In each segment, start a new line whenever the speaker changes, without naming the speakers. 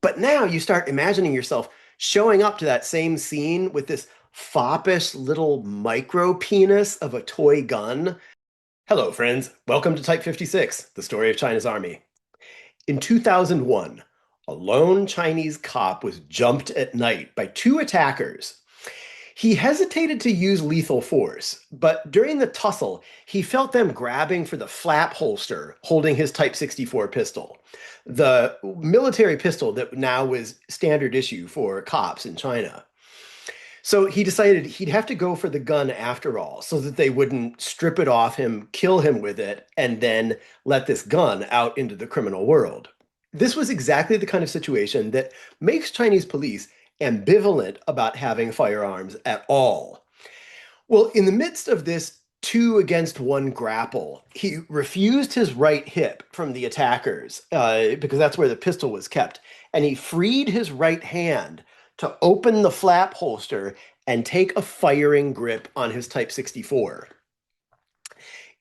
But now you start imagining yourself showing up to that same scene with this foppish little micro penis of a toy gun. Hello, friends. Welcome to Type 56, the story of China's army. In 2001, a lone Chinese cop was jumped at night by two attackers. He hesitated to use lethal force, but during the tussle, he felt them grabbing for the flap holster holding his Type 64 pistol, the military pistol that now was standard issue for cops in China. So he decided he'd have to go for the gun after all, so that they wouldn't strip it off him, kill him with it, and then let this gun out into the criminal world. This was exactly the kind of situation that makes Chinese police ambivalent about having firearms at all. Well, in the midst of this two against one grapple, he refused his right hip from the attackers because that's where the pistol was kept. And he freed his right hand to open the flap holster and take a firing grip on his Type 64.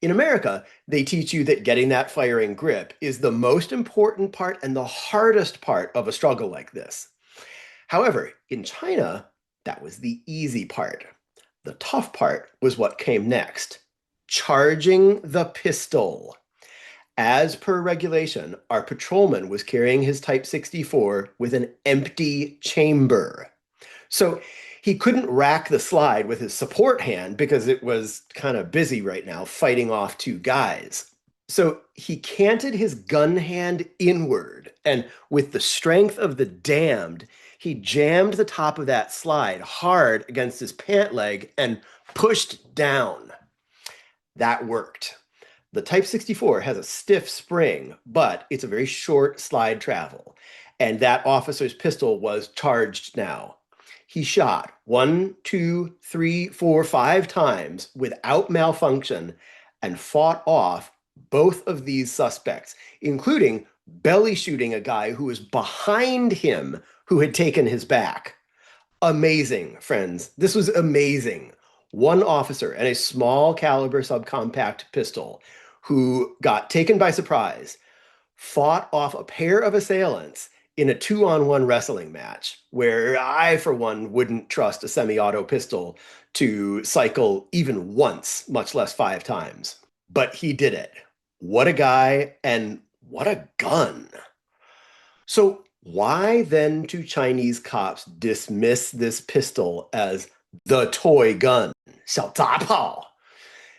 In America, they teach you that getting that firing grip is the most important part and the hardest part of a struggle like this. However, in China, that was the easy part. The tough part was what came next, charging the pistol. As per regulation, our patrolman was carrying his Type 64 with an empty chamber. So he couldn't rack the slide with his support hand because it was kind of busy right now fighting off two guys. So he canted his gun hand inward, and with the strength of the damned, he jammed the top of that slide hard against his pant leg and pushed down. That worked. The Type 64 has a stiff spring, but it's a very short slide travel. And that officer's pistol was charged now. He shot one, two, three, four, five times without malfunction and fought off both of these suspects, including belly shooting a guy who was behind him who had taken his back. Amazing, friends. This was amazing. One officer and a small caliber subcompact pistol who got taken by surprise fought off a pair of assailants in a two-on-one wrestling match where I, for one, wouldn't trust a semi-auto pistol to cycle even once, much less five times. But he did it. What a guy, and what a gun. So why then do Chinese cops dismiss this pistol as the toy gun, 小杂炮?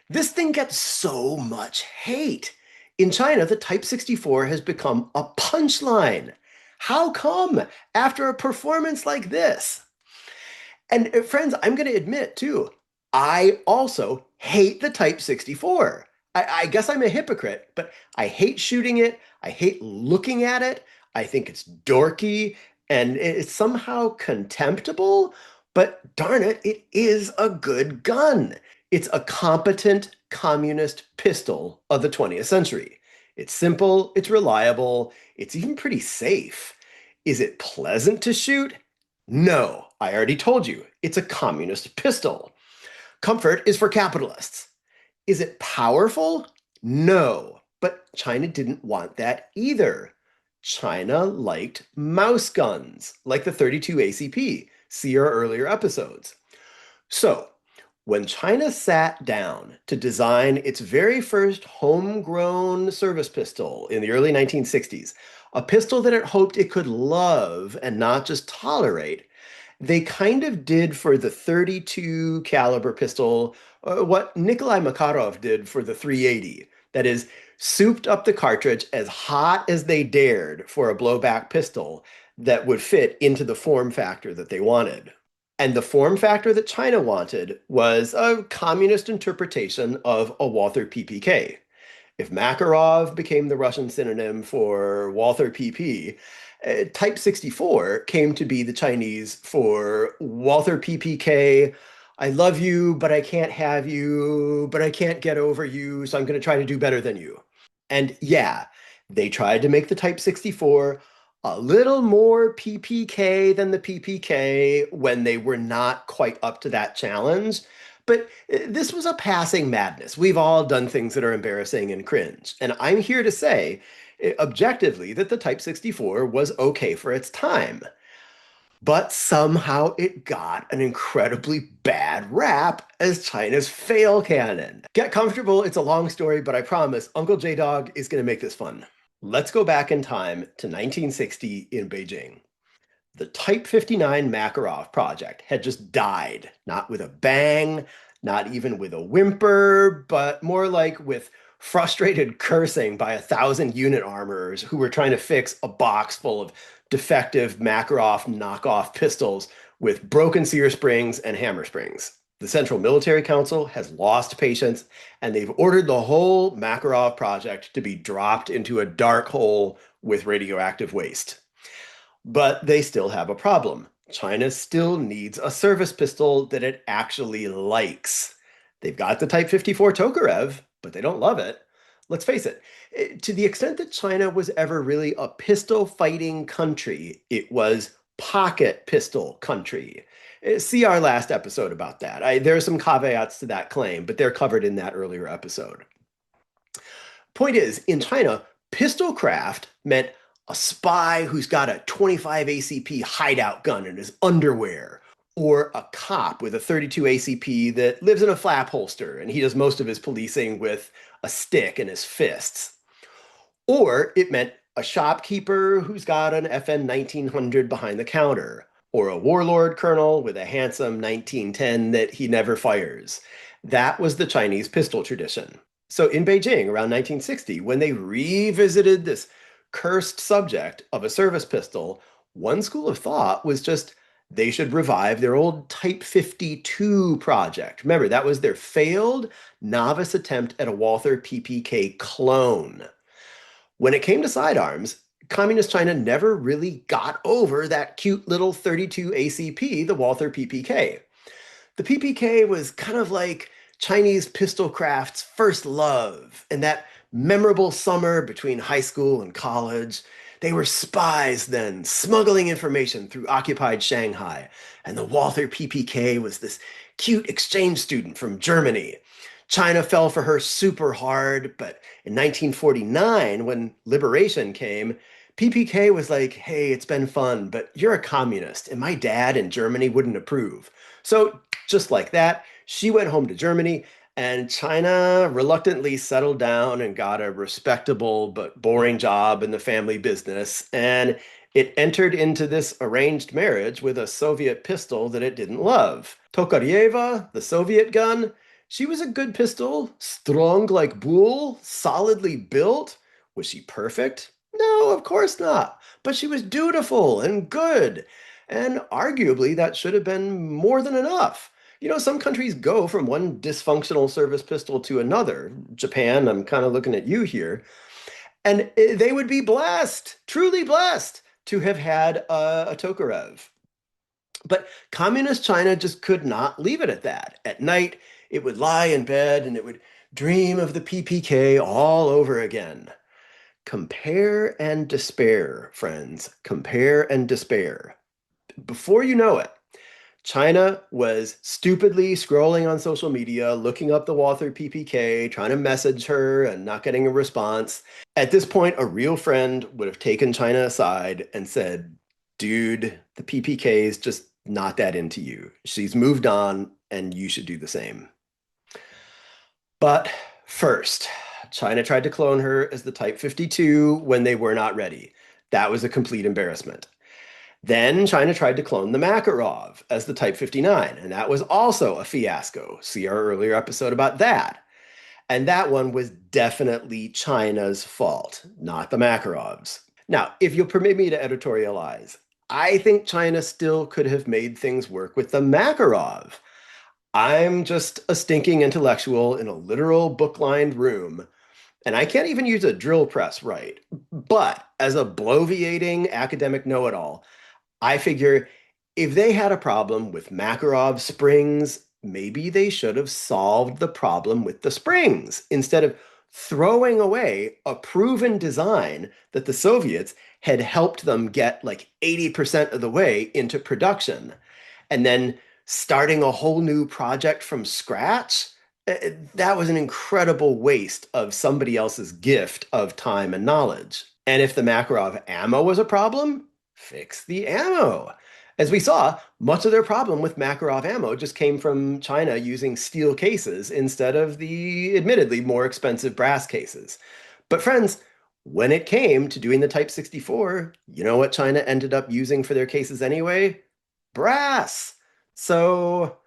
This thing gets so much hate. In China, the Type 64 has become a punchline. How come after a performance like this? And friends, I'm going to admit too, I also hate the Type 64. I guess I'm a hypocrite, but I hate shooting it. I hate looking at it. I think it's dorky and it's somehow contemptible, but darn it, it is a good gun. It's a competent communist pistol of the 20th century. It's simple, it's reliable, it's even pretty safe. Is it pleasant to shoot? No, I already told you, it's a communist pistol. Comfort is for capitalists. Is it powerful? No, but China didn't want that either. China liked mouse guns, like the 32 ACP. See our earlier episodes. So, when China sat down to design its very first homegrown service pistol in the early 1960s, a pistol that it hoped it could love and not just tolerate, they kind of did for the 32 caliber pistol what Nikolai Makarov did for the 380. That is, souped up the cartridge as hot as they dared for a blowback pistol that would fit into the form factor that they wanted. And the form factor that China wanted was a communist interpretation of a Walther PPK. If Makarov became the Russian synonym for Walther PP, Type 64 came to be the Chinese for Walther PPK. I love you, but I can't have you, but I can't get over you, so I'm going to try to do better than you. And yeah, they tried to make the Type 64 a little more PPK than the PPK when they were not quite up to that challenge. But this was a passing madness. We've all done things that are embarrassing and cringe. And I'm here to say objectively that the Type 64 was okay for its time. But somehow it got an incredibly bad rap as China's fail cannon. Get comfortable, it's a long story, but I promise Uncle J Dog is going to make this fun. Let's go back in time to 1960 in Beijing. The Type 59 Makarov project had just died, not with a bang, not even with a whimper, but more like with frustrated cursing by 1,000 unit armorers who were trying to fix a box full of defective Makarov knockoff pistols with broken sear springs and hammer springs. The Central Military Council has lost patience, and they've ordered the whole Makarov project to be dropped into a dark hole with radioactive waste. But they still have a problem. China still needs a service pistol that it actually likes. They've got the Type 54 Tokarev, but they don't love it. Let's face it, to the extent that China was ever really a pistol fighting country, it was pocket pistol country. See our last episode about that. There are some caveats to that claim, but they're covered in that earlier episode. Point is, in China, pistol craft meant a spy who's got a 25 ACP hideout gun in his underwear, or a cop with a 32 ACP that lives in a flap holster and he does most of his policing with a stick in his fists. Or it meant a shopkeeper who's got an FN 1900 behind the counter, or a warlord colonel with a handsome 1910 that he never fires. That was the Chinese pistol tradition. So in Beijing around 1960, when they revisited this cursed subject of a service pistol, one school of thought was just they should revive their old Type 52 project. Remember, that was their failed novice attempt at a Walther PPK clone. When it came to sidearms, Communist China never really got over that cute little 32 ACP, the Walther PPK. The PPK was kind of like Chinese pistol craft's first love, and that memorable summer between high school and college. They were spies then, smuggling information through occupied Shanghai. And the Walther PPK was this cute exchange student from Germany. China fell for her super hard, but in 1949, when liberation came, PPK was like, hey, it's been fun, but you're a communist, and my dad in Germany wouldn't approve. So just like that, she went home to Germany, and China reluctantly settled down and got a respectable but boring job in the family business. And it entered into this arranged marriage with a Soviet pistol that it didn't love. Tokaryeva, the Soviet gun, she was a good pistol, strong like bull, solidly built. Was she perfect? No, of course not. But she was dutiful and good. And arguably, that should have been more than enough. You know, some countries go from one dysfunctional service pistol to another. Japan, I'm kind of looking at you here. And they would be blessed, truly blessed, to have had a Tokarev. But communist China just could not leave it at that. At night, it would lie in bed and it would dream of the PPK all over again. Compare and despair, friends. Compare and despair. Before you know it, China was stupidly scrolling on social media, looking up the Walther PPK, trying to message her and not getting a response. At this point, a real friend would have taken China aside and said, dude, the PPK is just not that into you. She's moved on and you should do the same. But first, China tried to clone her as the Type 52 when they were not ready. That was a complete embarrassment. Then China tried to clone the Makarov as the Type 59, and that was also a fiasco. See our earlier episode about that. And that one was definitely China's fault, not the Makarovs. Now, if you'll permit me to editorialize, I think China still could have made things work with the Makarov. I'm just a stinking intellectual in a literal book-lined room, and I can't even use a drill press right. But as a bloviating academic know-it-all, I figure if they had a problem with Makarov springs, maybe they should have solved the problem with the springs instead of throwing away a proven design that the Soviets had helped them get like 80% of the way into production, and then starting a whole new project from scratch. That was an incredible waste of somebody else's gift of time and knowledge. And if the Makarov ammo was a problem, fix the ammo. As we saw, much of their problem with Makarov ammo just came from China using steel cases instead of the admittedly more expensive brass cases. But friends, when it came to doing the Type 64, you know what China ended up using for their cases anyway? Brass. So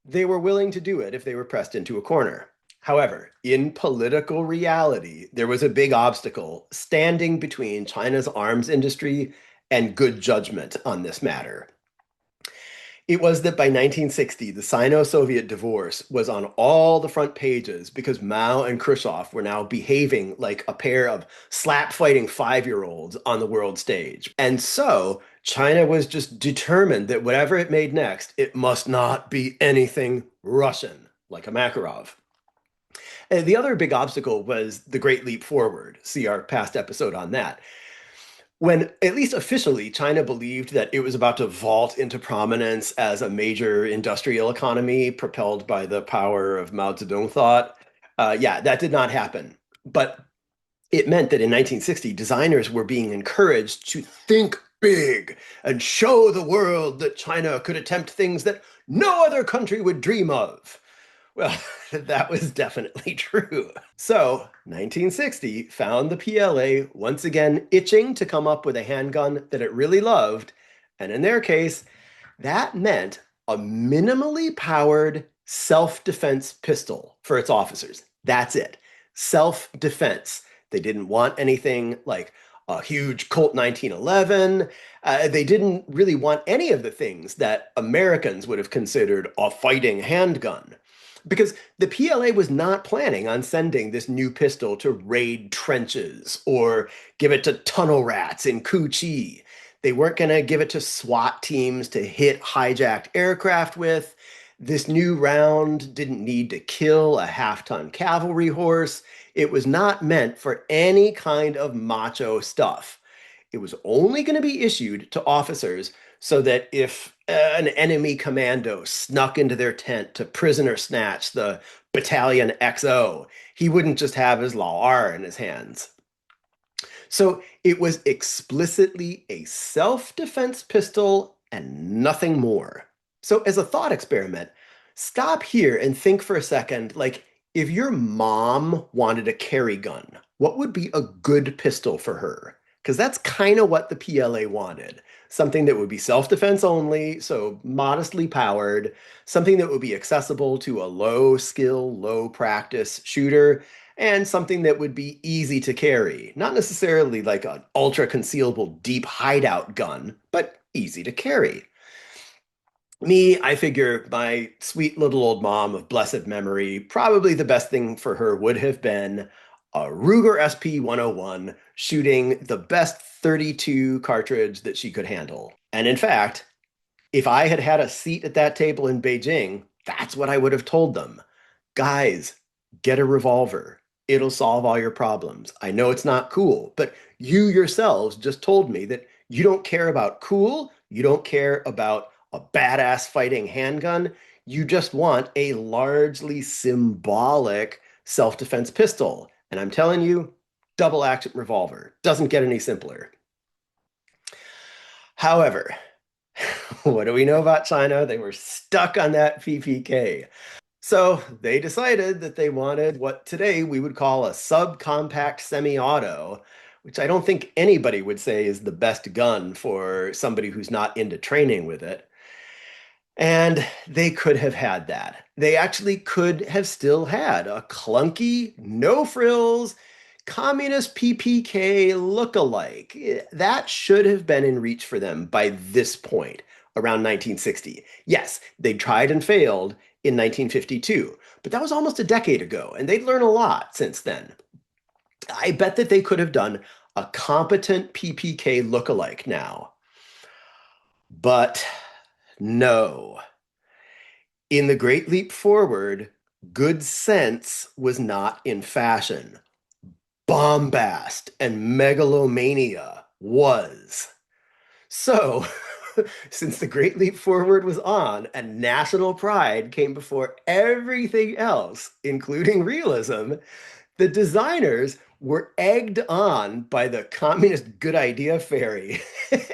they were willing to do it if they were pressed into a corner. However, in political reality, there was a big obstacle standing between China's arms industry and good judgment on this matter. It was that by 1960, the Sino-Soviet divorce was on all the front pages because Mao and Khrushchev were now behaving like a pair of slap-fighting five-year-olds on the world stage. And so China was just determined that whatever it made next, it must not be anything Russian, like a Makarov. And the other big obstacle was the Great Leap Forward. See our past episode on that. When, at least officially, China believed that it was about to vault into prominence as a major industrial economy propelled by the power of Mao Zedong thought, yeah, that did not happen. But it meant that in 1960, designers were being encouraged to think big and show the world that China could attempt things that no other country would dream of. Well, that was definitely true. So, 1960 found the PLA once again itching to come up with a handgun that it really loved. And in their case, that meant a minimally powered self-defense pistol for its officers. That's it. Self-defense. They didn't want anything like a huge Colt 1911. They didn't really want any of the things that Americans would have considered a fighting handgun. Because the PLA was not planning on sending this new pistol to raid trenches or give it to tunnel rats in Cu Chi. They weren't going to give it to SWAT teams to hit hijacked aircraft with. This new round didn't need to kill a half-ton cavalry horse. It was not meant for any kind of macho stuff. It was only going to be issued to officers so that if an enemy commando snuck into their tent to prisoner snatch the battalion XO, he wouldn't just have his LAR in his hands. So it was explicitly a self-defense pistol and nothing more. So as a thought experiment, stop here and think for a second, like if your mom wanted a carry gun, what would be a good pistol for her? Because that's kind of what the PLA wanted. Something that would be self-defense only, so modestly powered, something that would be accessible to a low skill, low practice shooter, and something that would be easy to carry. Not necessarily like an ultra concealable deep hideout gun, but easy to carry. Me, I figure my sweet little old mom of blessed memory, probably the best thing for her would have been a Ruger SP-101 shooting the best 32 cartridge that she could handle. And in fact, if I had had a seat at that table in Beijing, that's what I would have told them. Guys, get a revolver. It'll solve all your problems. I know it's not cool, but you yourselves just told me that you don't care about cool, you don't care about a badass fighting handgun. You just want a largely symbolic self-defense pistol. And I'm telling you, double action revolver doesn't get any simpler. However, what do we know about China? They were stuck on that PPK. So they decided that they wanted what today we would call a subcompact semi-auto, which I don't think anybody would say is the best gun for somebody who's not into training with it. And they could have had that. They actually could have still had a clunky, no frills, communist PPK look-alike. That should have been in reach for them by this point, around 1960. Yes, they tried and failed in 1952, but that was almost a decade ago, and they'd learned a lot since then. I bet that they could have done a competent PPK look-alike now. But no. In the Great Leap Forward, good sense was not in fashion. Bombast and megalomania was. So, since the Great Leap Forward was on and national pride came before everything else, including realism, the designers were egged on by the communist good idea fairy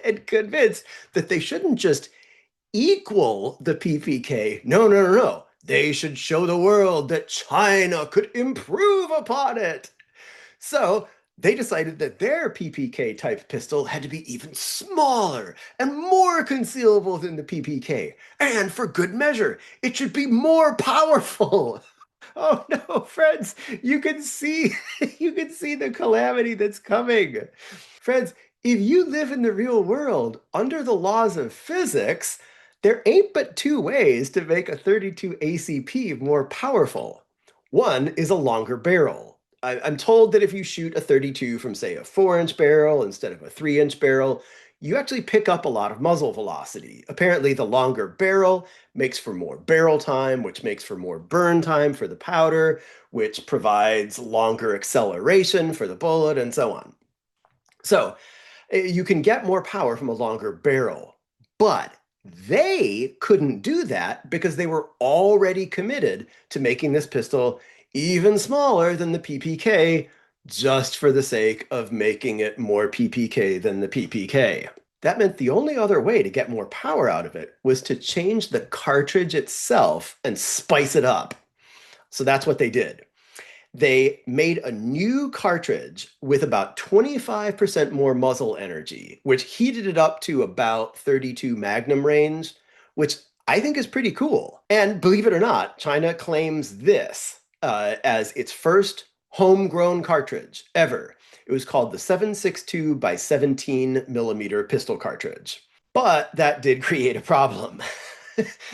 and convinced that they shouldn't just equal the PPK. No, no, no, no. They should show the world that China could improve upon it. So they decided that their PPK type pistol had to be even smaller and more concealable than the PPK. And for good measure, it should be more powerful. Oh no, friends, you can see you can see the calamity that's coming. Friends, if you live in the real world under the laws of physics, there ain't but two ways to make a 32 ACP more powerful. One is a longer barrel. I'm told that if you shoot a 32 from, say, a 4-inch barrel instead of a 3-inch barrel, you actually pick up a lot of muzzle velocity. Apparently, the longer barrel makes for more barrel time, which makes for more burn time for the powder, which provides longer acceleration for the bullet, and so on. So you can get more power from a longer barrel, but they couldn't do that because they were already committed to making this pistol even smaller than the PPK just for the sake of making it more PPK than the PPK. That meant the only other way to get more power out of it was to change the cartridge itself and spice it up. So that's what they did. They made a new cartridge with about 25% more muzzle energy, which heated it up to about 32 Magnum range, which I think is pretty cool. And believe it or not, China claims this as its first homegrown cartridge ever. It was called the 7.62 by 17 millimeter pistol cartridge. But that did create a problem.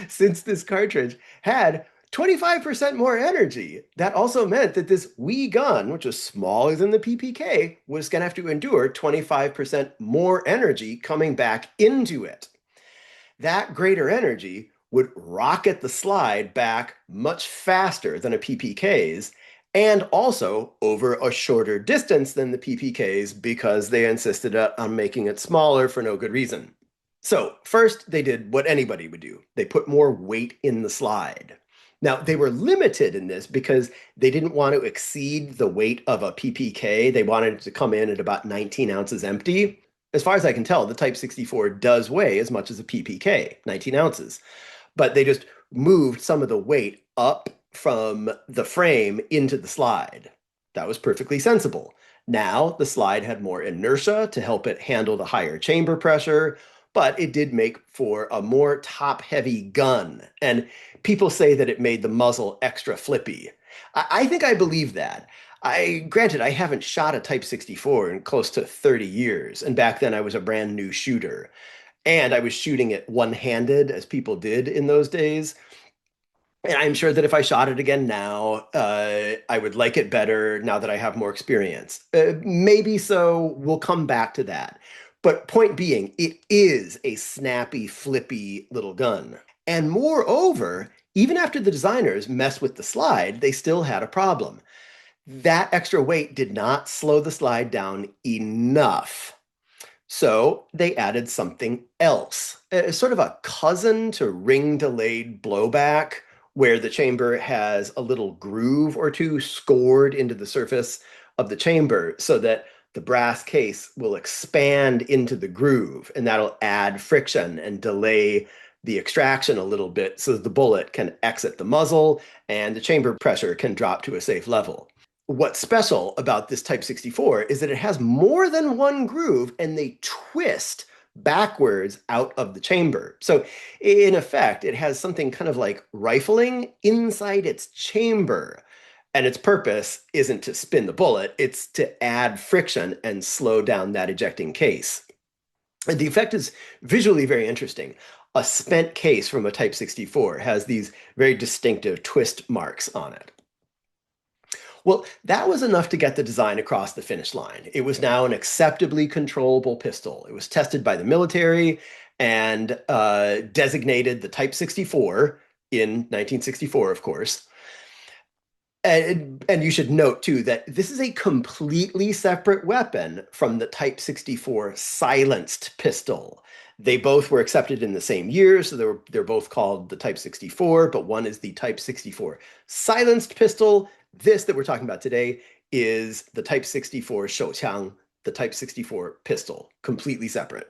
Since this cartridge had 25% more energy. That also meant that this wee gun, which was smaller than the PPK, was going to have to endure 25% more energy coming back into it. That greater energy would rocket the slide back much faster than a PPK's and also over a shorter distance than the PPK's because they insisted on making it smaller for no good reason. So first, they did what anybody would do. They put more weight in the slide. Now, they were limited in this because they didn't want to exceed the weight of a PPK. They wanted it to come in at about 19 ounces empty. As far as I can tell, the Type 64 does weigh as much as a PPK, 19 ounces. But they just moved some of the weight up from the frame into the slide. That was perfectly sensible. Now, the slide had more inertia to help it handle the higher chamber pressure, but it did make for a more top-heavy gun. And people say that it made the muzzle extra flippy. I think I believe that. Granted, I haven't shot a Type 64 in close to 30 years, and back then I was a brand new shooter. And I was shooting it one-handed, as people did in those days. And I'm sure that if I shot it again now, I would like it better now that I have more experience. Maybe so, we'll come back to that. But point being, it is a snappy, flippy little gun. And moreover, even after the designers messed with the slide, they still had a problem. That extra weight did not slow the slide down enough. So they added something else, sort of a cousin to ring-delayed blowback, where the chamber has a little groove or two scored into the surface of the chamber so that the brass case will expand into the groove, and that'll add friction and delay the extraction a little bit so that the bullet can exit the muzzle and the chamber pressure can drop to a safe level. What's special about this Type 64 is that it has more than one groove and they twist backwards out of the chamber. So in effect, it has something kind of like rifling inside its chamber. And its purpose isn't to spin the bullet, it's to add friction and slow down that ejecting case. And the effect is visually very interesting. A spent case from a Type 64 has these very distinctive twist marks on it. Well, that was enough to get the design across the finish line. It was now an acceptably controllable pistol. It was tested by the military and designated the Type 64 in 1964, of course. And you should note, too, that this is a completely separate weapon from the Type 64 silenced pistol. They both were accepted in the same year, so they're both called the Type 64, but one is the Type 64 silenced pistol. This that we're talking about today is the Type 64 shouqiang, the Type 64 pistol, completely separate.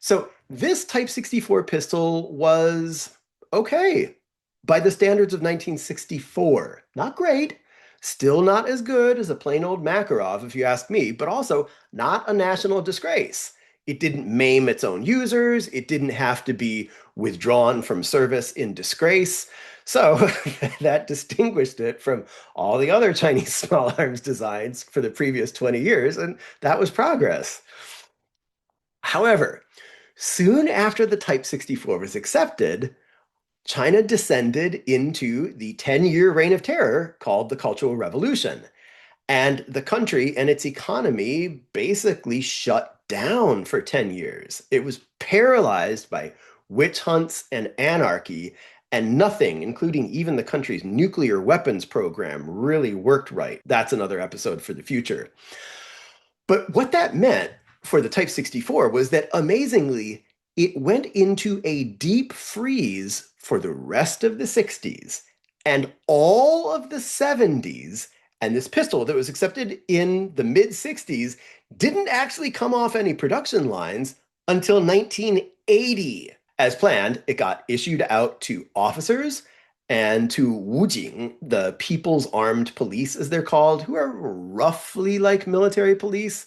So this Type 64 pistol was okay by the standards of 1964. Not great, still not as good as a plain old Makarov, if you ask me, but also not a national disgrace. It didn't maim its own users. It didn't have to be withdrawn from service in disgrace. So that distinguished it from all the other Chinese small arms designs for the previous 20 years, and that was progress. However, soon after the Type 64 was accepted, China descended into the 10-year reign of terror called the Cultural Revolution. And the country and its economy basically shut down for 10 years. It was paralyzed by witch hunts and anarchy, and nothing, including even the country's nuclear weapons program, really worked right. That's another episode for the future. But what that meant for the Type 64 was that amazingly, it went into a deep freeze for the rest of the 60s and all of the 70s. And this pistol that was accepted in the mid 60s didn't actually come off any production lines until 1980. As planned, it got issued out to officers and to Wujing, the People's Armed Police, as they're called, who are roughly like military police.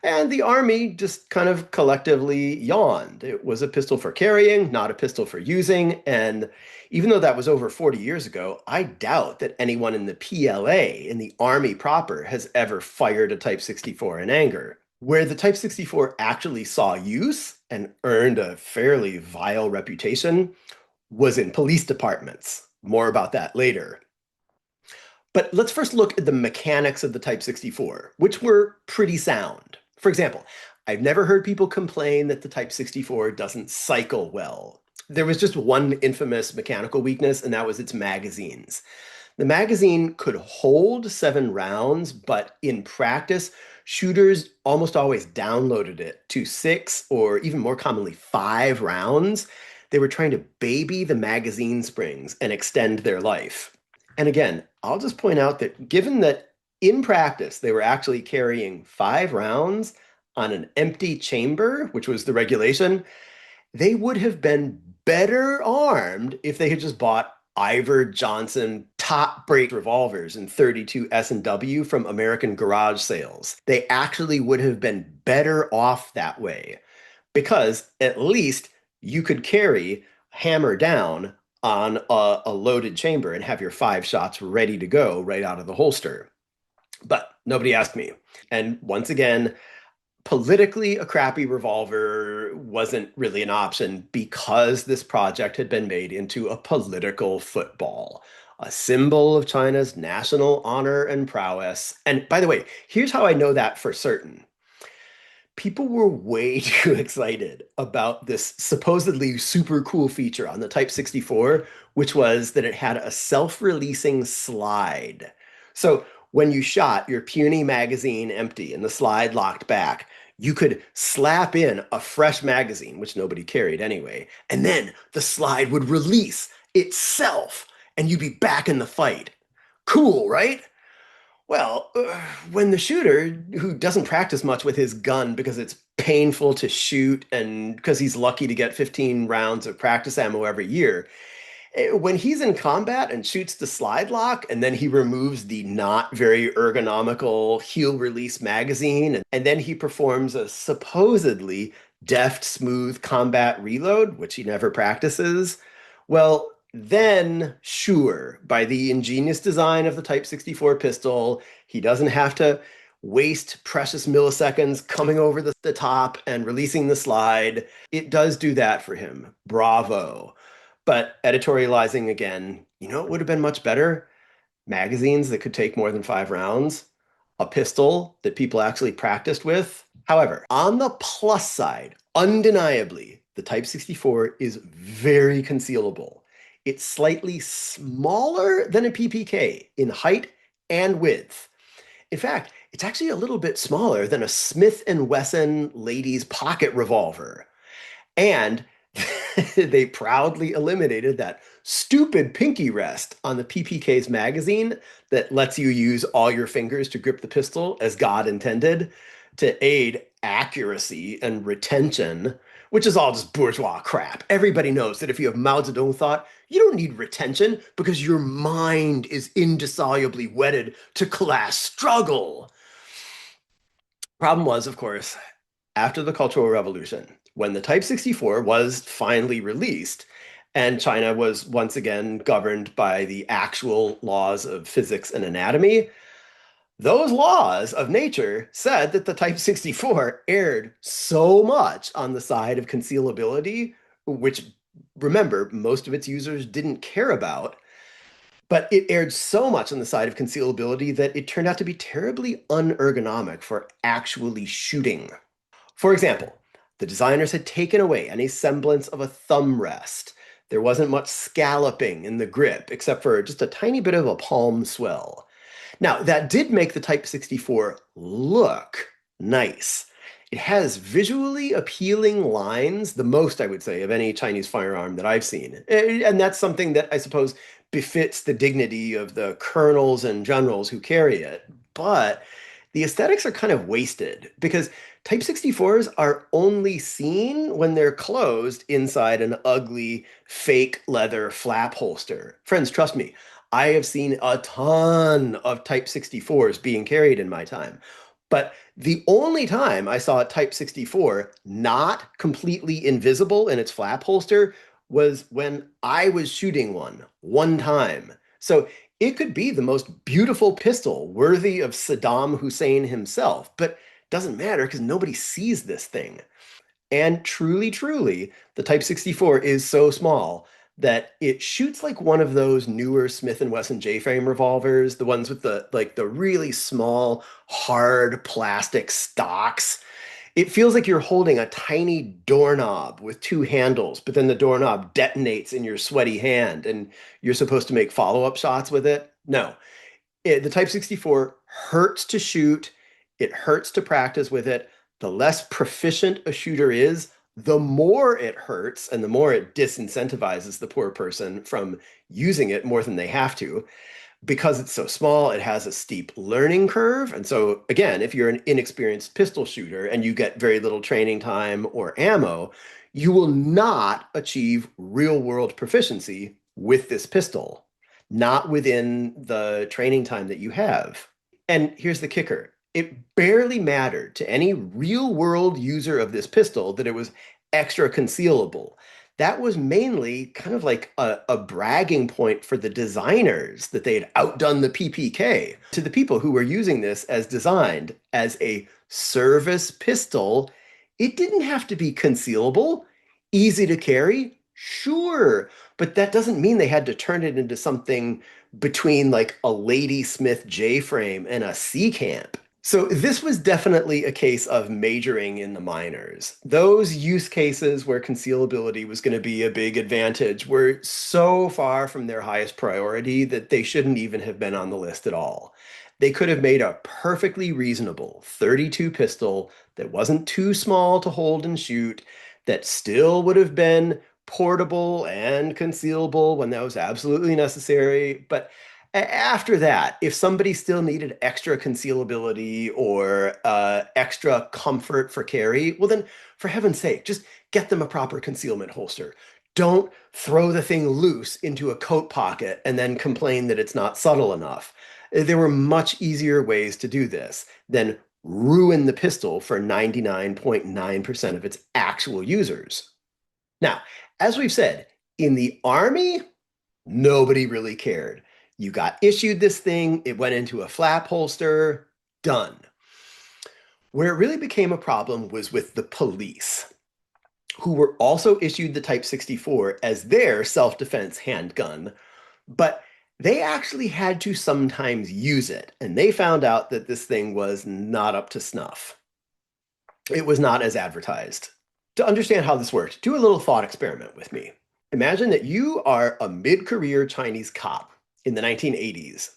And the army just kind of collectively yawned. It was a pistol for carrying, not a pistol for using. And even though that was over 40 years ago, I doubt that anyone in the PLA, in the army proper, has ever fired a Type 64 in anger. Where the Type 64 actually saw use and earned a fairly vile reputation was in police departments. More about that later. But let's first look at the mechanics of the Type 64, which were pretty sound. For example, I've never heard people complain that the Type 64 doesn't cycle well. There was just one infamous mechanical weakness, and that was its magazines. The magazine could hold 7 rounds, but in practice, shooters almost always downloaded it to 6 or even more commonly 5 rounds. They were trying to baby the magazine springs and extend their life. And again, I'll just point out that given that in practice they were actually carrying 5 rounds on an empty chamber, which was the regulation, they would have been better armed if they had just bought Iver Johnson top break revolvers in 32 S&W from American garage sales. They actually would have been better off that way because at least you could carry hammer down on a loaded chamber and have your 5 shots ready to go right out of the holster. But nobody asked me. And once again, politically, a crappy revolver wasn't really an option because this project had been made into a political football, a symbol of China's national honor and prowess. And by the way, here's how I know that for certain. People were way too excited about this supposedly super cool feature on the Type 64, which was that it had a self-releasing slide. So when you shot your puny magazine empty and the slide locked back, you could slap in a fresh magazine, which nobody carried anyway, and then the slide would release itself and you'd be back in the fight. Cool, right? Well, when the shooter, who doesn't practice much with his gun because it's painful to shoot and because he's lucky to get 15 rounds of practice ammo every year, when he's in combat and shoots the slide lock and then he removes the not very ergonomical heel release magazine and then he performs a supposedly deft, smooth combat reload, which he never practices, well, then sure, by the ingenious design of the Type 64 pistol, he doesn't have to waste precious milliseconds coming over the top and releasing the slide. It does do that for him. Bravo. But editorializing again, you know, it would have been much better. Magazines that could take more than 5 rounds, a pistol that people actually practiced with. However, on the plus side, undeniably, the Type 64 is very concealable. It's slightly smaller than a PPK in height and width. In fact, it's actually a little bit smaller than a Smith & Wesson ladies pocket revolver. And They proudly eliminated that stupid pinky rest on the PPK's magazine that lets you use all your fingers to grip the pistol as God intended to aid accuracy and retention, which is all just bourgeois crap. Everybody knows that if you have Mao Zedong thought, you don't need retention because your mind is indissolubly wedded to class struggle. Problem was, of course, after the Cultural Revolution, when the Type 64 was finally released, and China was once again governed by the actual laws of physics and anatomy, those laws of nature said that the Type 64 erred so much on the side of concealability, which, remember, most of its users didn't care about, but it erred so much on the side of concealability that it turned out to be terribly unergonomic for actually shooting. For example, the designers had taken away any semblance of a thumb rest. There wasn't much scalloping in the grip, except for just a tiny bit of a palm swell. Now, that did make the Type 64 look nice. It has visually appealing lines, the most, I would say, of any Chinese firearm that I've seen. And that's something that I suppose befits the dignity of the colonels and generals who carry it. But the aesthetics are kind of wasted because Type 64s are only seen when they're closed inside an ugly fake leather flap holster. Friends, trust me, I have seen a ton of Type 64s being carried in my time. But the only time I saw a Type 64 not completely invisible in its flap holster was when I was shooting one time. So it could be the most beautiful pistol worthy of Saddam Hussein himself, but doesn't matter because nobody sees this thing. And truly, truly, the Type 64 is so small that it shoots like one of those newer Smith & Wesson J-frame revolvers, the ones with the really small, hard plastic stocks. It feels like you're holding a tiny doorknob with two handles, but then the doorknob detonates in your sweaty hand and you're supposed to make follow-up shots with it. No, the Type 64 hurts to shoot. It hurts to practice with it. The less proficient a shooter is, the more it hurts and the more it disincentivizes the poor person from using it more than they have to. Because it's so small, it has a steep learning curve. And so, again, if you're an inexperienced pistol shooter and you get very little training time or ammo, you will not achieve real world proficiency with this pistol, not within the training time that you have. And here's the kicker. It barely mattered to any real world user of this pistol that it was extra concealable. That was mainly kind of like a bragging point for the designers that they had outdone the PPK. To the people who were using this as designed as a service pistol, it didn't have to be concealable, easy to carry, sure, but that doesn't mean they had to turn it into something between like a Ladysmith J-frame and a C camp. So this was definitely a case of majoring in the minors. Those use cases where concealability was going to be a big advantage were so far from their highest priority that they shouldn't even have been on the list at all. They could have made a perfectly reasonable 32 pistol that wasn't too small to hold and shoot, that still would have been portable and concealable when that was absolutely necessary. But after that, if somebody still needed extra concealability or extra comfort for carry, well, then for heaven's sake, just get them a proper concealment holster. Don't throw the thing loose into a coat pocket and then complain that it's not subtle enough. There were much easier ways to do this than ruin the pistol for 99.9% of its actual users. Now, as we've said, in the Army, nobody really cared. You got issued this thing, it went into a flap holster, done. Where it really became a problem was with the police, who were also issued the Type 64 as their self-defense handgun, but they actually had to sometimes use it, and they found out that this thing was not up to snuff. It was not as advertised. To understand how this worked, do a little thought experiment with me. Imagine that you are a mid-career Chinese cop in the 1980s.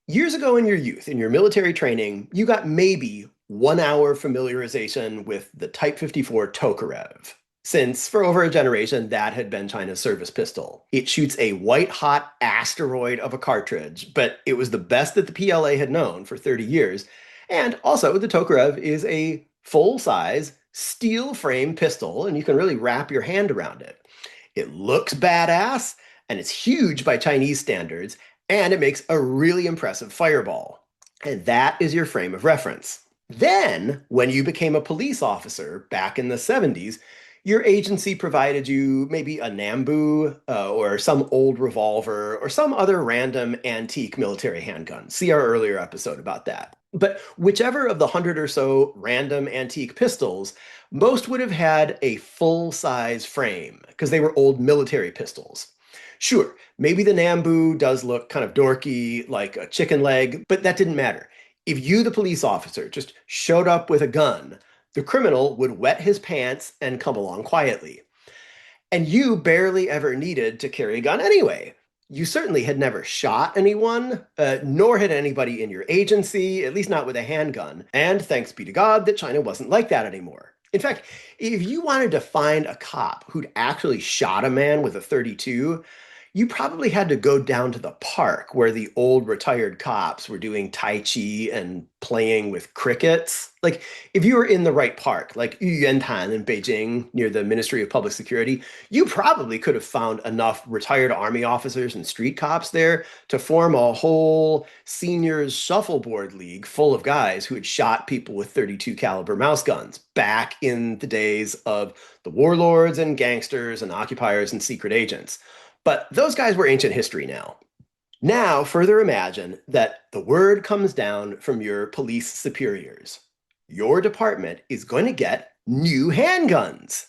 Years ago in your youth, in your military training, you got maybe 1 hour familiarization with the Type 54 Tokarev. since for over a generation that had been China's service pistol. It shoots a white hot asteroid of a cartridge, but it was the best that the PLA had known for 30 years. And also, the Tokarev is a full size steel frame pistol, and you can really wrap your hand around it. It looks badass, and it's huge by Chinese standards, and it makes a really impressive fireball. And that is your frame of reference. Then, when you became a police officer back in the 70s, your agency provided you maybe a Nambu or some old revolver or some other random antique military handgun. See our earlier episode about that. But whichever of the 100 or so random antique pistols, most would have had a full size frame because they were old military pistols. Sure, maybe the Nambu does look kind of dorky, like a chicken leg, but that didn't matter. If you, the police officer, just showed up with a gun, the criminal would wet his pants and come along quietly. And you barely ever needed to carry a gun anyway. You certainly had never shot anyone, nor had anybody in your agency, at least not with a handgun. And thanks be to God that China wasn't like that anymore. In fact, if you wanted to find a cop who'd actually shot a man with a 32, you probably had to go down to the park where the old retired cops were doing Tai Chi and playing with crickets. Like, if you were in the right park, like Yuantan in Beijing near the Ministry of Public Security, you probably could have found enough retired army officers and street cops there to form a whole seniors shuffleboard league full of guys who had shot people with 32 caliber mouse guns back in the days of the warlords and gangsters and occupiers and secret agents. But those guys were ancient history now. Now, further imagine that the word comes down from your police superiors. Your department is going to get new handguns.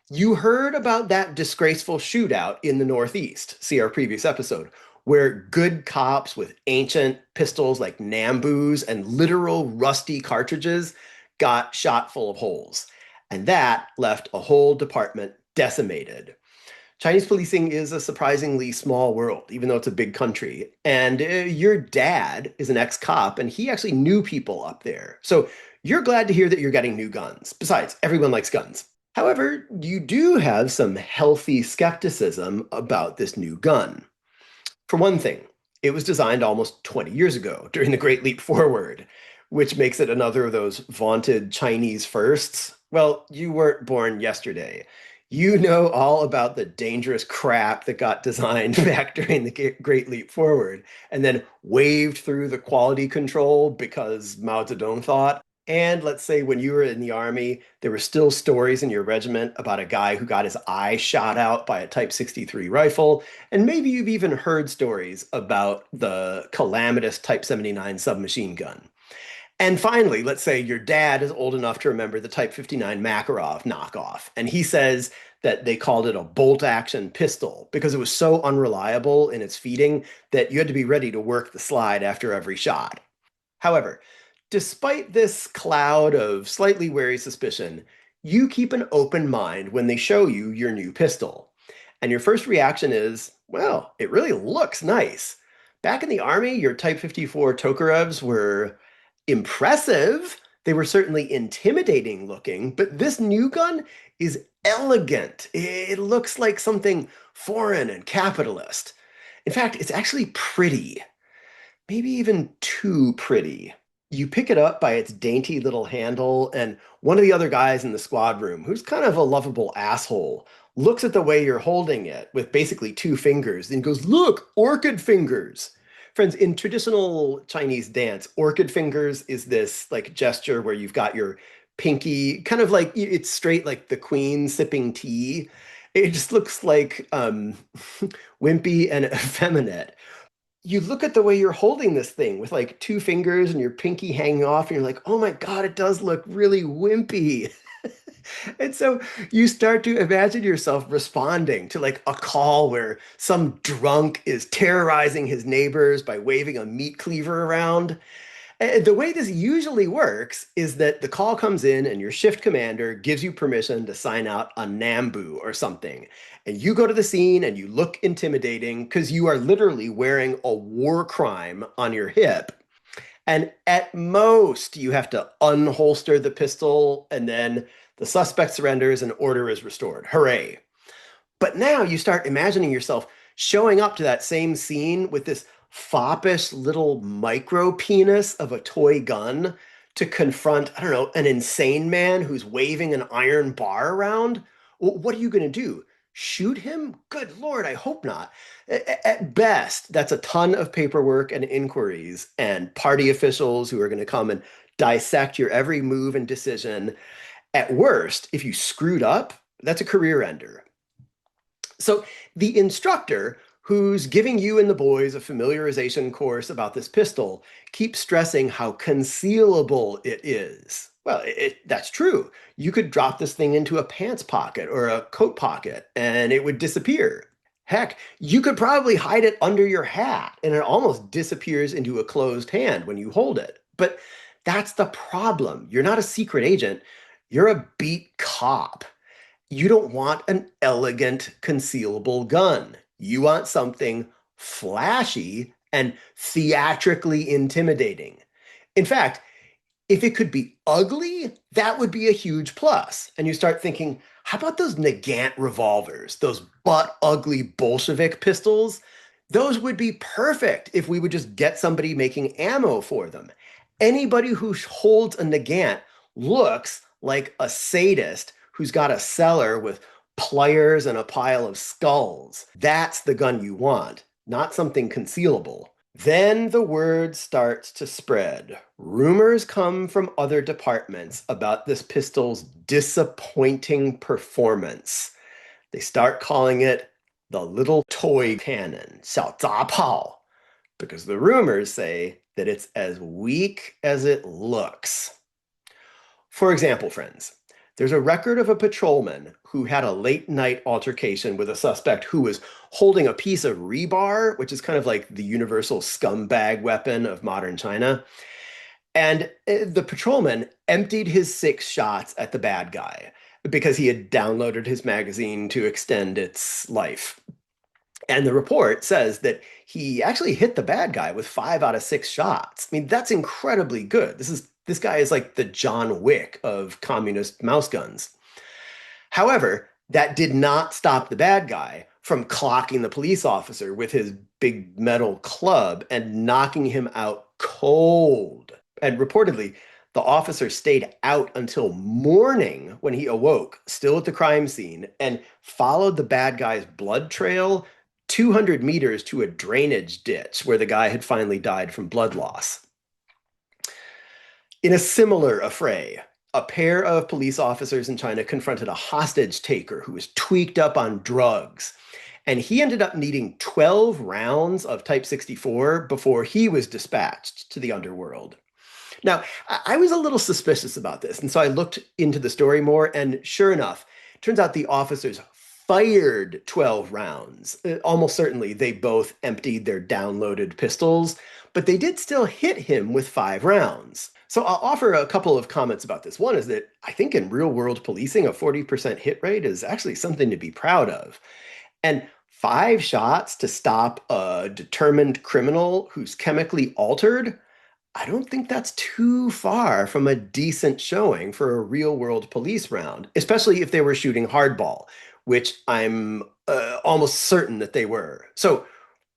You heard about that disgraceful shootout in the Northeast, see our previous episode, where good cops with ancient pistols like Nambus and literal rusty cartridges got shot full of holes. And that left a whole department decimated. Chinese policing is a surprisingly small world, even though it's a big country. And your dad is an ex-cop, and he actually knew people up there. So you're glad to hear that you're getting new guns. Besides, everyone likes guns. However, you do have some healthy skepticism about this new gun. For one thing, it was designed almost 20 years ago during the Great Leap Forward, which makes it another of those vaunted Chinese firsts. Well, you weren't born yesterday. You know all about the dangerous crap that got designed back during the Great Leap Forward and then waved through the quality control because Mao Zedong thought. And let's say when you were in the army, there were still stories in your regiment about a guy who got his eye shot out by a Type 63 rifle. And maybe you've even heard stories about the calamitous Type 79 submachine gun. And finally, let's say your dad is old enough to remember the Type 59 Makarov knockoff, and he says that they called it a bolt action pistol because it was so unreliable in its feeding that you had to be ready to work the slide after every shot. However, despite this cloud of slightly wary suspicion, you keep an open mind when they show you your new pistol. And your first reaction is, well, it really looks nice. Back in the army, your Type 54 Tokarevs were impressive. They were certainly intimidating looking, but this new gun is elegant. It looks like something foreign and capitalist. In fact, it's actually pretty, maybe even too pretty. You pick it up by its dainty little handle, and one of the other guys in the squad room, who's kind of a lovable asshole, looks at the way you're holding it with basically two fingers and goes, "Look, orchid fingers." Friends, in traditional Chinese dance, orchid fingers is this like gesture where you've got your pinky, kind of like it's straight like the queen sipping tea. It just looks like wimpy and effeminate. You look at the way you're holding this thing with like two fingers and your pinky hanging off, and you're like, oh my God, it does look really wimpy. And so you start to imagine yourself responding to like a call where some drunk is terrorizing his neighbors by waving a meat cleaver around. And the way this usually works is that the call comes in and your shift commander gives you permission to sign out a Nambu or something. And you go to the scene and you look intimidating because you are literally wearing a war crime on your hip. And at most, you have to unholster the pistol and then The suspect surrenders and order is restored. Hooray. But now you start imagining yourself showing up to that same scene with this foppish little micro penis of a toy gun to confront, I don't know, an insane man who's waving an iron bar around. What are you going to do? Shoot him? Good Lord, I hope not. At best, that's a ton of paperwork and inquiries and party officials who are going to come and dissect your every move and decision. At worst, if you screwed up, that's a career ender. So the instructor who's giving you and the boys a familiarization course about this pistol keeps stressing how concealable it is. Well, that's true. You could drop this thing into a pants pocket or a coat pocket and it would disappear. Heck, you could probably hide it under your hat and it almost disappears into a closed hand when you hold it. But that's the problem. You're not a secret agent, you're a beat cop. You don't want an elegant, concealable gun. You want something flashy and theatrically intimidating. In fact, if it could be ugly, that would be a huge plus. And you start thinking, how about those Nagant revolvers, those butt ugly Bolshevik pistols? Those would be perfect if we would just get somebody making ammo for them. Anybody who holds a Nagant looks like a sadist who's got a cellar with pliers and a pile of skulls. That's the gun you want, not something concealable. Then the word starts to spread. Rumors come from other departments about this pistol's disappointing performance. They start calling it the little toy cannon, 小杂炮, because the rumors say that it's as weak as it looks. For example, friends, there's a record of a patrolman who had a late night altercation with a suspect who was holding a piece of rebar, which is kind of like the universal scumbag weapon of modern China. And the patrolman emptied his 6 shots at the bad guy because he had downloaded his magazine to extend its life. And the report says that he actually hit the bad guy with 5 out of 6 shots. I mean, that's incredibly good. This guy is like the John Wick of communist mouse guns. However, that did not stop the bad guy from clocking the police officer with his big metal club and knocking him out cold. And reportedly, the officer stayed out until morning when he awoke, still at the crime scene, and followed the bad guy's blood trail 200 meters to a drainage ditch where the guy had finally died from blood loss. In a similar affray, a pair of police officers in China confronted a hostage taker who was tweaked up on drugs. And he ended up needing 12 rounds of Type 64 before he was dispatched to the underworld. Now, I was a little suspicious about this, and so I looked into the story more, and sure enough, it turns out the officers fired 12 rounds. Almost certainly, they both emptied their downloaded pistols, but they did still hit him with 5 rounds. So I'll offer a couple of comments about this. One is that I think in real-world policing, a 40% hit rate is actually something to be proud of. And 5 shots to stop a determined criminal who's chemically altered, I don't think that's too far from a decent showing for a real-world police round, especially if they were shooting hardball, which I'm almost certain that they were. So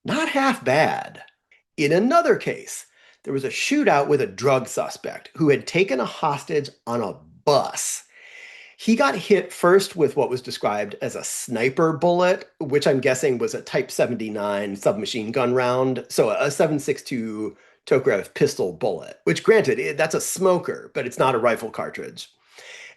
not half bad. In another case, there was a shootout with a drug suspect who had taken a hostage on a bus. He got hit first with what was described as a sniper bullet, which I'm guessing was a Type 79 submachine gun round, so a 7.62 Tokarev pistol bullet, which granted, that's a smoker, but it's not a rifle cartridge.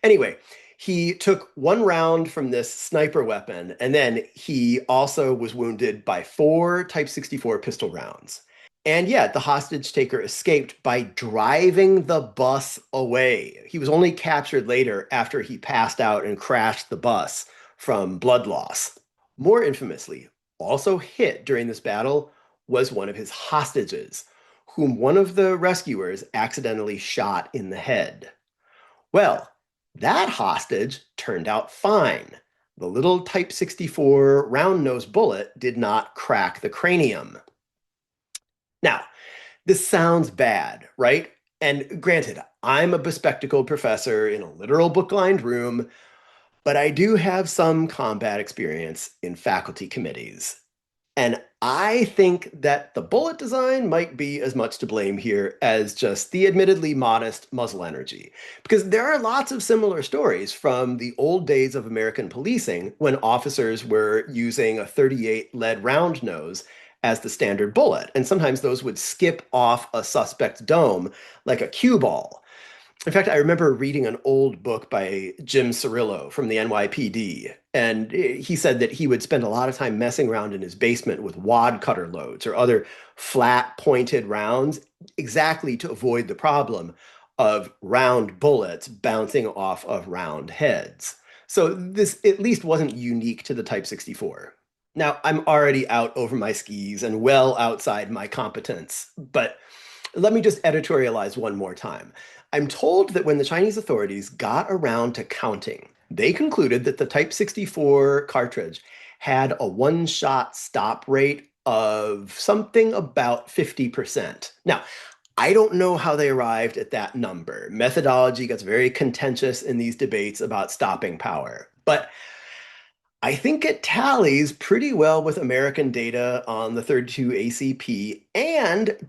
Anyway, he took 1 round from this sniper weapon, and then he also was wounded by 4 Type 64 pistol rounds. And yet, the hostage taker escaped by driving the bus away. He was only captured later after he passed out and crashed the bus from blood loss. More infamously, also hit during this battle was one of his hostages, whom one of the rescuers accidentally shot in the head. Well, that hostage turned out fine. The little Type 64 round-nose bullet did not crack the cranium. Now, this sounds bad, right? And granted, I'm a bespectacled professor in a literal book-lined room, but I do have some combat experience in faculty committees. And I think that the bullet design might be as much to blame here as just the admittedly modest muzzle energy. Because there are lots of similar stories from the old days of American policing when officers were using a 38 lead round nose as the standard bullet. And sometimes those would skip off a suspect's dome like a cue ball. In fact, I remember reading an old book by Jim Cirillo from the NYPD, and he said that he would spend a lot of time messing around in his basement with wad cutter loads or other flat pointed rounds, exactly to avoid the problem of round bullets bouncing off of round heads. So this at least wasn't unique to the Type 64. Now, I'm already out over my skis and well outside my competence, but let me just editorialize one more time. I'm told that when the Chinese authorities got around to counting, they concluded that the Type 64 cartridge had a one-shot stop rate of something about 50%. Now, I don't know how they arrived at that number. Methodology gets very contentious in these debates about stopping power. But I think it tallies pretty well with American data on the 32 ACP, and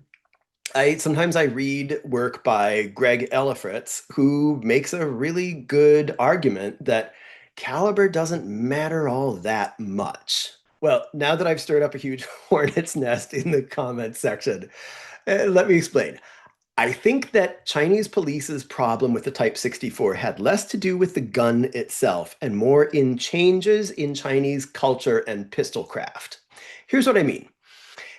I read work by Greg Elefritz, who makes a really good argument that caliber doesn't matter all that much. Well, now that I've stirred up a huge hornet's nest in the comments section, let me explain. I think that Chinese police's problem with the Type 64 had less to do with the gun itself and more in changes in Chinese culture and pistol craft. Here's what I mean.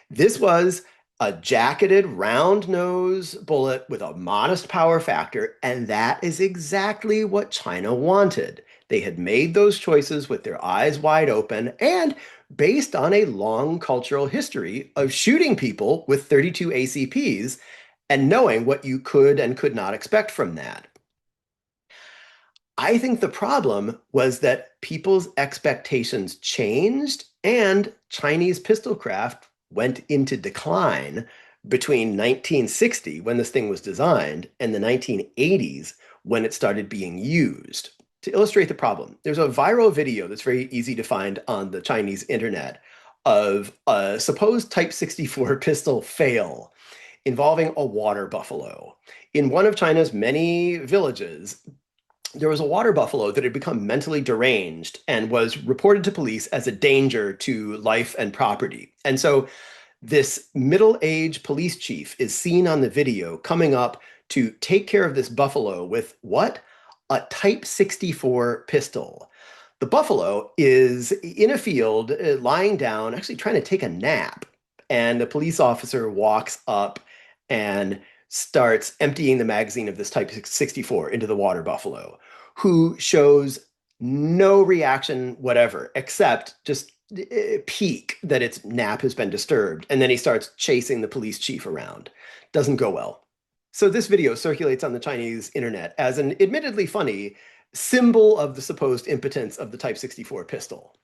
This was a jacketed round nose bullet with a modest power factor, and that is exactly what China wanted. They had made those choices with their eyes wide open and based on a long cultural history of shooting people with 32 ACPs and knowing what you could and could not expect from that. I think the problem was that people's expectations changed and Chinese pistol craft went into decline between 1960, when this thing was designed, and the 1980s, when it started being used. To illustrate the problem, there's a viral video that's very easy to find on the Chinese internet of a supposed Type 64 pistol fail involving a water buffalo. In one of China's many villages, there was a water buffalo that had become mentally deranged and was reported to police as a danger to life and property. And so this middle-aged police chief is seen on the video coming up to take care of this buffalo with what? A Type 64 pistol. The buffalo is in a field, lying down, actually trying to take a nap. And the police officer walks up and starts emptying the magazine of this Type 64 into the water buffalo, who shows no reaction whatever, except just peak that its nap has been disturbed. And then he starts chasing the police chief around. Doesn't go well. So this video circulates on the Chinese internet as an admittedly funny symbol of the supposed impotence of the Type 64 pistol.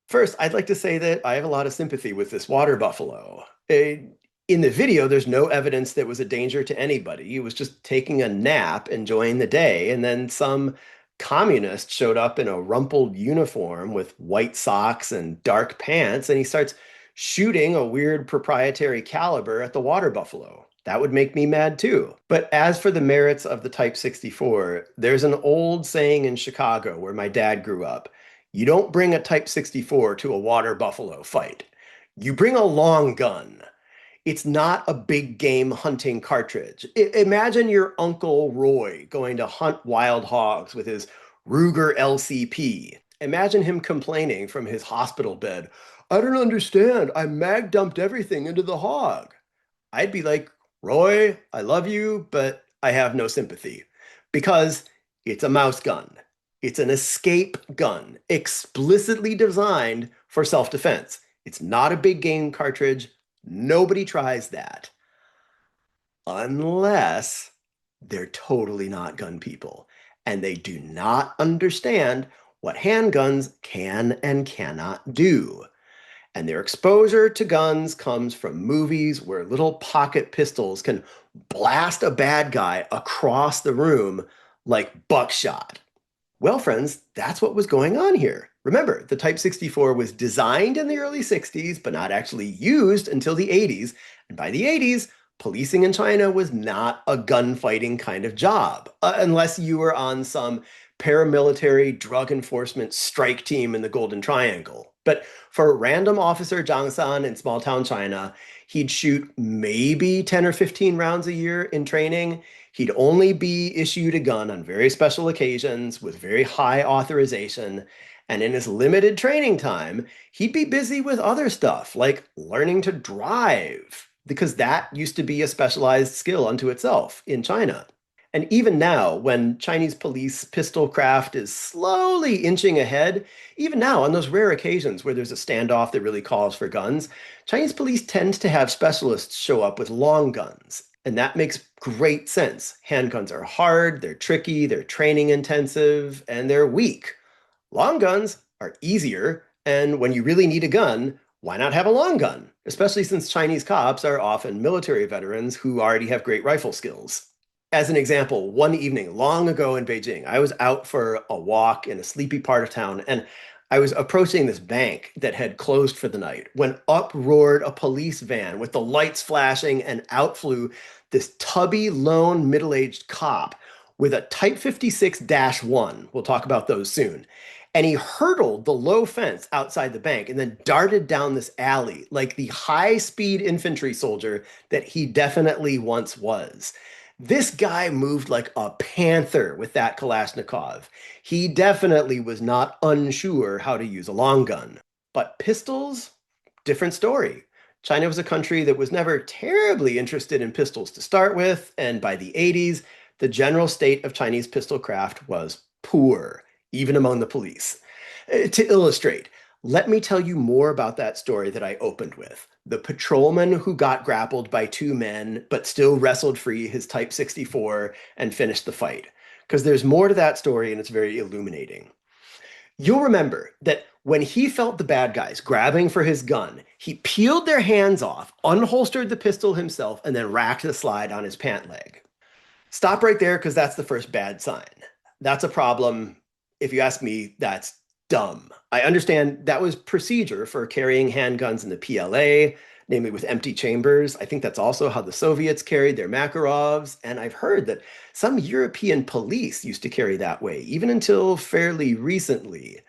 First, I'd like to say that I have a lot of sympathy with this water buffalo. In the video, there's no evidence that it was a danger to anybody. He was just taking a nap, enjoying the day, and then some communist showed up in a rumpled uniform with white socks and dark pants, and he starts shooting a weird proprietary caliber at the water buffalo. That would make me mad too. But as for the merits of the Type 64, there's an old saying in Chicago where my dad grew up. You don't bring a Type 64 to a water buffalo fight. You bring a long gun. It's not a big game hunting cartridge. Imagine your Uncle Roy going to hunt wild hogs with his Ruger LCP. Imagine him complaining from his hospital bed, I don't understand. I mag dumped everything into the hog. I'd be like, Roy, I love you, but I have no sympathy. Because it's a mouse gun. It's an escape gun, explicitly designed for self-defense. It's not a big game cartridge. Nobody tries that. Unless they're totally not gun people. And they do not understand what handguns can and cannot do. And their exposure to guns comes from movies where little pocket pistols can blast a bad guy across the room like buckshot. Well, friends, that's what was going on here. Remember, the Type 64 was designed in the early 60s, but not actually used until the 80s. And by the 80s, policing in China was not a gunfighting kind of job, unless you were on some paramilitary drug enforcement strike team in the Golden Triangle. But for random officer Zhang San in small town China, he'd shoot maybe 10 or 15 rounds a year in training. He'd only be issued a gun on very special occasions with very high authorization. And in his limited training time, he'd be busy with other stuff like learning to drive, because that used to be a specialized skill unto itself in China. And even now, when Chinese police pistol craft is slowly inching ahead, even now, on those rare occasions where there's a standoff that really calls for guns, Chinese police tend to have specialists show up with long guns. And that makes great sense. Handguns are hard, they're tricky, they're training intensive, and they're weak. Long guns are easier, and when you really need a gun, why not have a long gun? Especially since Chinese cops are often military veterans who already have great rifle skills. As an example, one evening long ago in Beijing, I was out for a walk in a sleepy part of town, and I was approaching this bank that had closed for the night when up roared a police van with the lights flashing, and out flew this tubby, lone, middle-aged cop with a Type 56-1. We'll talk about those soon. And he hurdled the low fence outside the bank and then darted down this alley like the high-speed infantry soldier that he definitely once was. This guy moved like a panther with that Kalashnikov. He definitely was not unsure how to use a long gun. But pistols? Different story. China was a country that was never terribly interested in pistols to start with, and by the 80s, the general state of Chinese pistol craft was poor, even among the police. To illustrate, let me tell you more about that story that I opened with. The patrolman who got grappled by two men, but still wrestled free his Type 64 and finished the fight. Because there's more to that story and it's very illuminating. You'll remember that when he felt the bad guys grabbing for his gun, he peeled their hands off, unholstered the pistol himself, and then racked the slide on his pant leg. Stop right there because that's the first bad sign. That's a problem. If you ask me, that's dumb. I understand that was procedure for carrying handguns in the PLA, namely with empty chambers. I think that's also how the Soviets carried their Makarovs. And I've heard that some European police used to carry that way, even until fairly recently.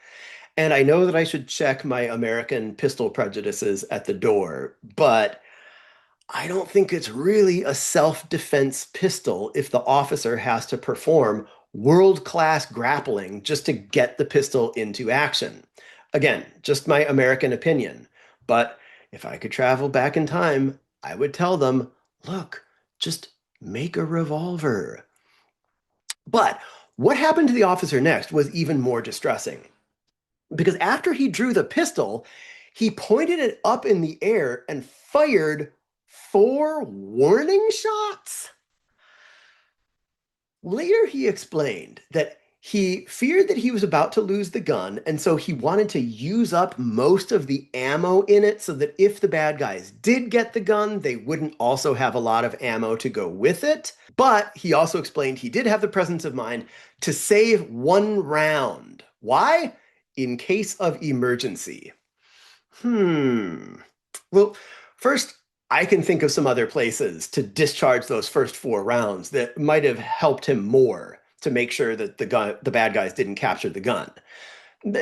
And I know that I should check my American pistol prejudices at the door, but I don't think it's really a self-defense pistol if the officer has to perform world-class grappling just to get the pistol into action. Again, just my American opinion. But if I could travel back in time, I would tell them, look, just make a revolver. But what happened to the officer next was even more distressing. Because after he drew the pistol, he pointed it up in the air and fired 4 warning shots. Later, he explained that he feared that he was about to lose the gun, and so he wanted to use up most of the ammo in it so that if the bad guys did get the gun, they wouldn't also have a lot of ammo to go with it. But he also explained he did have the presence of mind to save 1 round. Why? In case of emergency. Well, first, I can think of some other places to discharge those first 4 rounds that might have helped him more to make sure that the bad guys didn't capture the gun.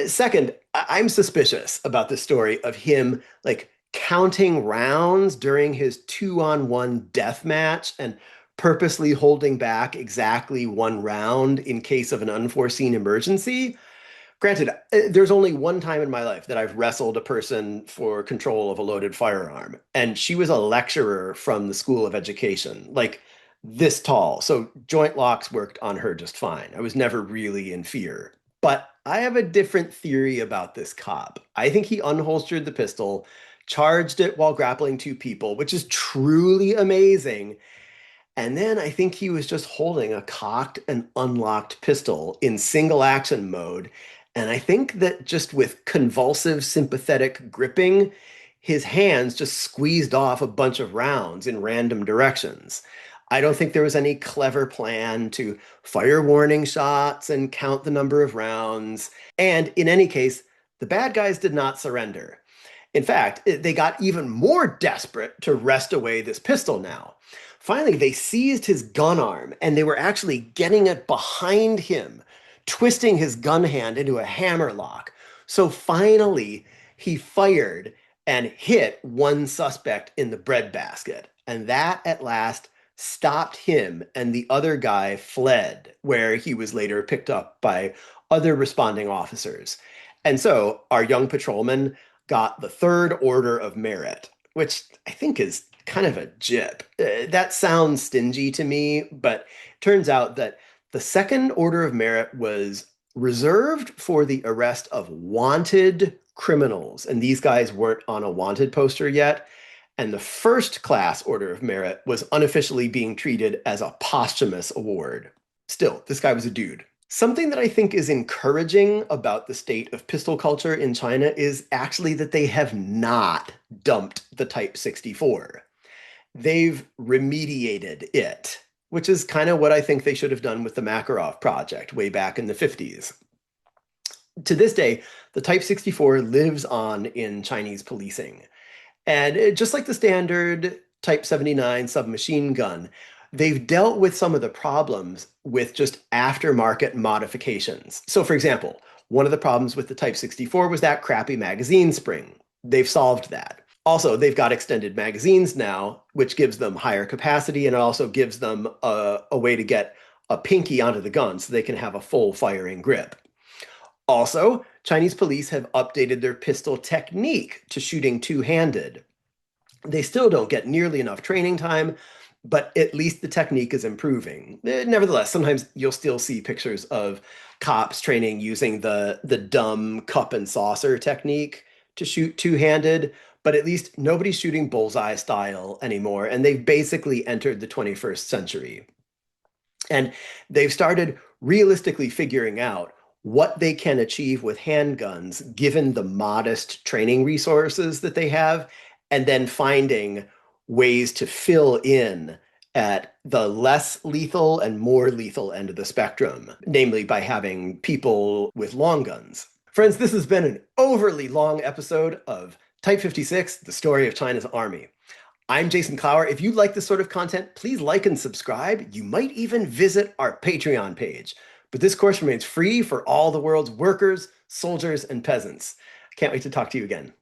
Second, I'm suspicious about the story of him like counting rounds during his 2-on-1 death match and purposely holding back exactly 1 round in case of an unforeseen emergency. Granted, there's only one time in my life that I've wrestled a person for control of a loaded firearm, and she was a lecturer from the School of Education, like this tall. So joint locks worked on her just fine. I was never really in fear. But I have a different theory about this cop. I think he unholstered the pistol, charged it while grappling two people, which is truly amazing. And then I think he was just holding a cocked and unlocked pistol in single action mode. And I think that just with convulsive sympathetic gripping, his hands just squeezed off a bunch of rounds in random directions. I don't think there was any clever plan to fire warning shots and count the number of rounds. And in any case, the bad guys did not surrender. In fact, they got even more desperate to wrest away this pistol now. Finally, they seized his gun arm and they were actually getting it behind him, twisting his gun hand into a hammer lock. So finally, he fired and hit one suspect in the breadbasket. And that at last stopped him, and the other guy fled, where he was later picked up by other responding officers. And so our young patrolman got the Third Order of Merit, which I think is kind of a jip. That sounds stingy to me, but turns out that the Second Order of Merit was reserved for the arrest of wanted criminals, and these guys weren't on a wanted poster yet. And the First Class Order of Merit was unofficially being treated as a posthumous award. Still, this guy was a dude. Something that I think is encouraging about the state of pistol culture in China is actually that they have not dumped the Type 64. They've remediated it, which is kind of what I think they should have done with the Makarov project way back in the 50s. To this day, the Type 64 lives on in Chinese policing. And just like the standard Type 79 submachine gun, they've dealt with some of the problems with just aftermarket modifications. So, for example, one of the problems with the Type 64 was that crappy magazine spring. They've solved that. Also, they've got extended magazines now, which gives them higher capacity, and it also gives them a way to get a pinky onto the gun so they can have a full firing grip. Also, Chinese police have updated their pistol technique to shooting two-handed. They still don't get nearly enough training time, but at least the technique is improving. Nevertheless, sometimes you'll still see pictures of cops training using the dumb cup and saucer technique to shoot two-handed, but at least nobody's shooting bullseye style anymore, and they've basically entered the 21st century. And they've started realistically figuring out what they can achieve with handguns given the modest training resources that they have, and then finding ways to fill in at the less lethal and more lethal end of the spectrum, namely by having people with long guns. Friends, this has been an overly long episode of Type 56, the story of China's army. I'm Jason Clower. If you like this sort of content, please like and subscribe. You might even visit our Patreon page. But this course remains free for all the world's workers, soldiers, and peasants. Can't wait to talk to you again.